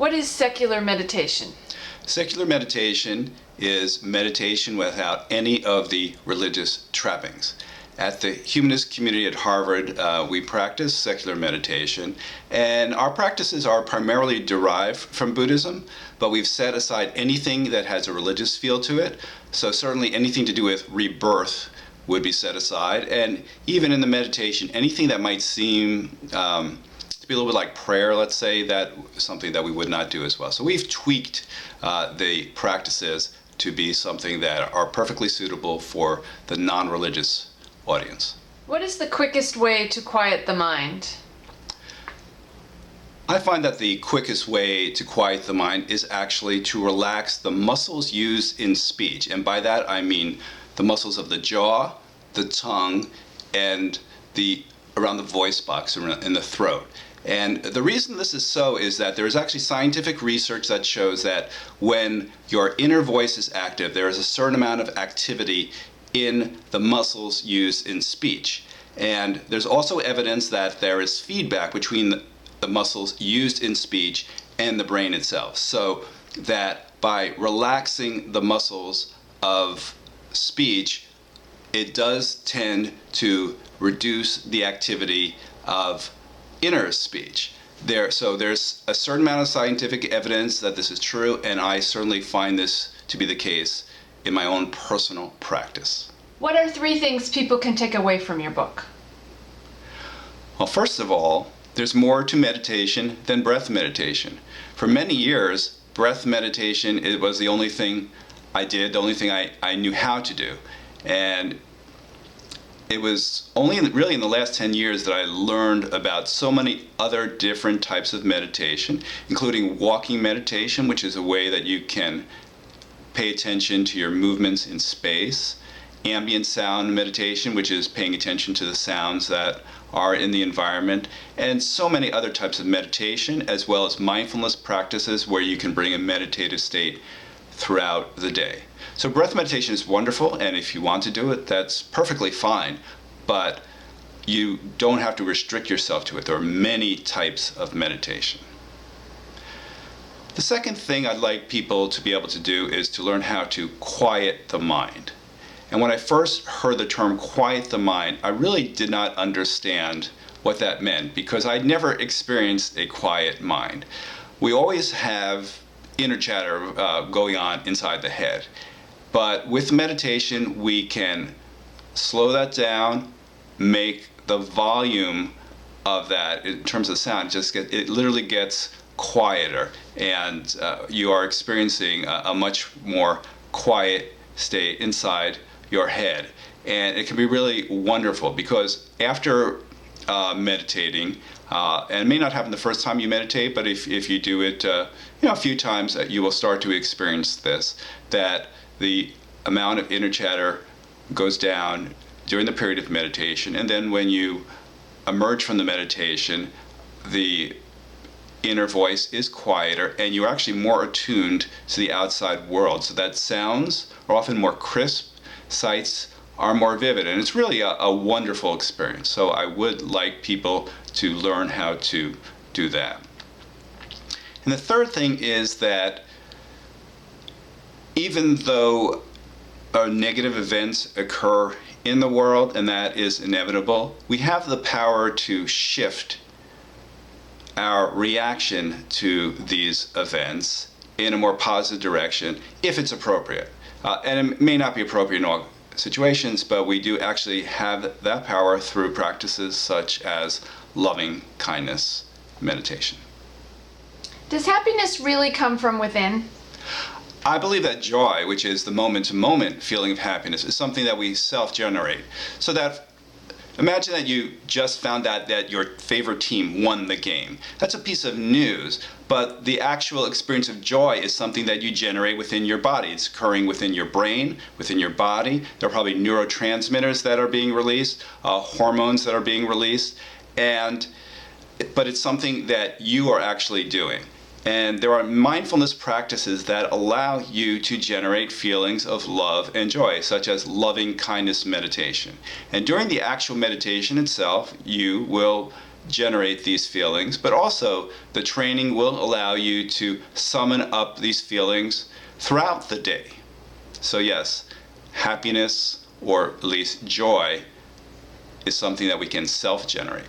What is secular meditation? Secular meditation is meditation without any of the religious trappings. At the Humanist Community at Harvard, we practice secular meditation, and our practices are primarily derived from Buddhism, but we've set aside anything that has a religious feel to it. So certainly anything to do with rebirth would be set aside, and even in the meditation, anything that might seem to be a little bit like prayer, let's say, that something that we would not do as well. So we've tweaked the practices to be something that are perfectly suitable for the non-religious audience. What is the quickest way to quiet the mind? I find that the quickest way to quiet the mind is actually to relax the muscles used in speech. And by that I mean the muscles of the jaw, the tongue, and around the voice box, in the throat. And the reason this is so is that there is actually scientific research that shows that when your inner voice is active, there is a certain amount of activity in the muscles used in speech. And there's also evidence that there is feedback between the muscles used in speech and the brain itself. So that by relaxing the muscles of speech, it does tend to reduce the activity of inner speech. So there's a certain amount of scientific evidence that this is true, and I certainly find this to be the case in my own personal practice. What are 3 things people can take away from your book? Well, first of all, there's more to meditation than breath meditation. For many years, breath meditation, it was the only thing I did, the only thing I knew how to do. And it was only really in the last 10 years that I learned about so many other different types of meditation, including walking meditation, which is a way that you can pay attention to your movements in space, ambient sound meditation, which is paying attention to the sounds that are in the environment, and so many other types of meditation, as well as mindfulness practices where you can bring a meditative state throughout the day. So breath meditation is wonderful, and if you want to do it, that's perfectly fine, but you don't have to restrict yourself to it. There are many types of meditation. The second thing I'd like people to be able to do is to learn how to quiet the mind. And when I first heard the term quiet the mind, I really did not understand what that meant, because I'd never experienced a quiet mind. We always have inner chatter going on inside the head. But with meditation, we can slow that down, make the volume of that, in terms of sound, it literally gets quieter, and you are experiencing a much more quiet state inside your head. And it can be really wonderful, because after meditating, and it may not happen the first time you meditate, but if you do it a few times, you will start to experience this, that the amount of inner chatter goes down during the period of meditation, and then when you emerge from the meditation, the inner voice is quieter, and you're actually more attuned to the outside world, so that sounds are often more crisp, sights are more vivid, and it's really a wonderful experience. So I would like people to learn how to do that. And the third thing is that even though negative events occur in the world, and that is inevitable, we have the power to shift our reaction to these events in a more positive direction if it's appropriate. And it may not be appropriate in all situations, but we do actually have that power through practices such as loving kindness meditation. Does happiness really come from within? I believe that joy, which is the moment-to-moment feeling of happiness, is something that we self-generate. So that, imagine that you just found out that your favorite team won the game. That's a piece of news, but the actual experience of joy is something that you generate within your body. It's occurring within your brain, within your body. There are probably neurotransmitters that are being released, hormones that are being released, but it's something that you are actually doing. And there are mindfulness practices that allow you to generate feelings of love and joy, such as loving kindness meditation. And during the actual meditation itself, you will generate these feelings, but also the training will allow you to summon up these feelings throughout the day. So yes, happiness, or at least joy, is something that we can self-generate.